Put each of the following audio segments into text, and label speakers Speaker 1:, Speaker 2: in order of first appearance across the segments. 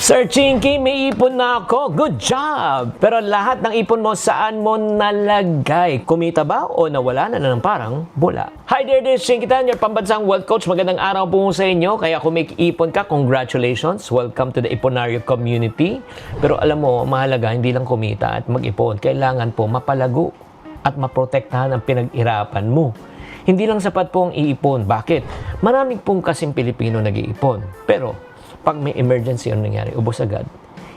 Speaker 1: Sir Chinky, may ipon na ako. Good job! Pero lahat ng ipon mo, saan mo nalagay? Kumita ba o nawala na ng parang bula? Hi there, this is Chinky Tan, your pambansang wealth coach. Magandang araw po sa inyo. Kaya kung may ipon ka, congratulations. Welcome to the Iponario community. Pero alam mo, mahalaga, hindi lang kumita at mag-ipon. Kailangan po mapalago at maprotektahan ang pinag-irapan mo. Hindi lang sapat po ang iipon. Bakit? Maraming pong kasing Pilipino nag-iipon. Pero pag may emergency ang nangyari, ubos agad.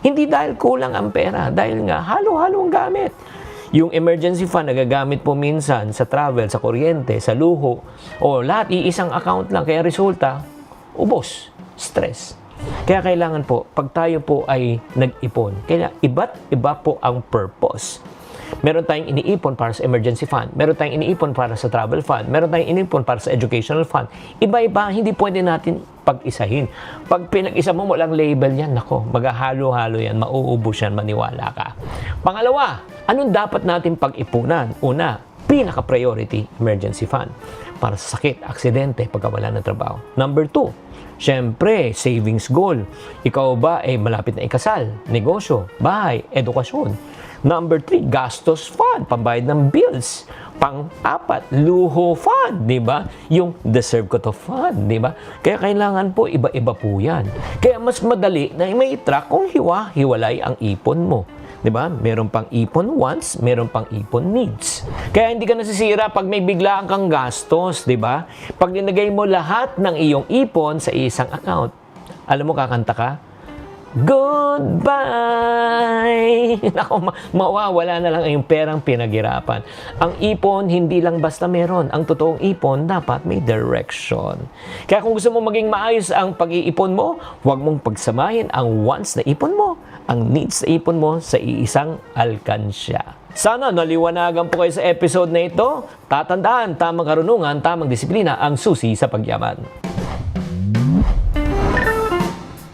Speaker 1: Hindi dahil kulang ang pera, dahil nga halo-halo ang gamit. Yung emergency fund nagagamit po minsan sa travel, sa kuryente, sa luho, o lahat iisang account lang. Kaya resulta, ubos, stress. Kaya kailangan po, pag tayo po ay nag-ipon, kaya iba't iba po ang purpose. Meron tayong iniipon para sa emergency fund. Meron tayong iniipon para sa travel fund. Meron tayong iniipon para sa educational fund. Iba-iba, hindi pwede natin pag-isahin. Pag pinag-isa mo, walang label yan. Nako, maghahalo-halo yan, mauubos yan, maniwala ka. Pangalawa, anong dapat natin pag-ipunan? Una, pinaka-priority, emergency fund. Para sa sakit, aksidente, pagkawala ng trabaho. Number 2, syempre, savings goal. Ikaw ba ay malapit na ikasal, negosyo, bahay, edukasyon. Number 3, gastos fund, pambayad ng bills. Pang-4, luho fund, di ba? Yung deserve ko to fund, di ba? Kaya kailangan po, iba-iba po yan. Kaya mas madali na may track kung hiwa-hiwalay ang ipon mo. Di ba? Meron pang ipon wants, meron pang ipon needs. Kaya hindi ka nasisira pag may biglaan kang gastos, di ba? Pag linagay mo lahat ng iyong ipon sa isang account, alam mo, kakanta ka? Goodbye! Naku, mawawala na lang yung perang pinaghirapan. Ang ipon, hindi lang basta meron. Ang totoong ipon, dapat may direction. Kaya kung gusto mo maging maayos ang pag-iipon mo, huwag mong pagsamahin ang wants na ipon mo, ang needs na ipon mo sa iisang alkansya. Sana naliwanagan po kayo sa episode na ito. Tatandaan, tamang karunungan, tamang disiplina ang susi sa pagyaman.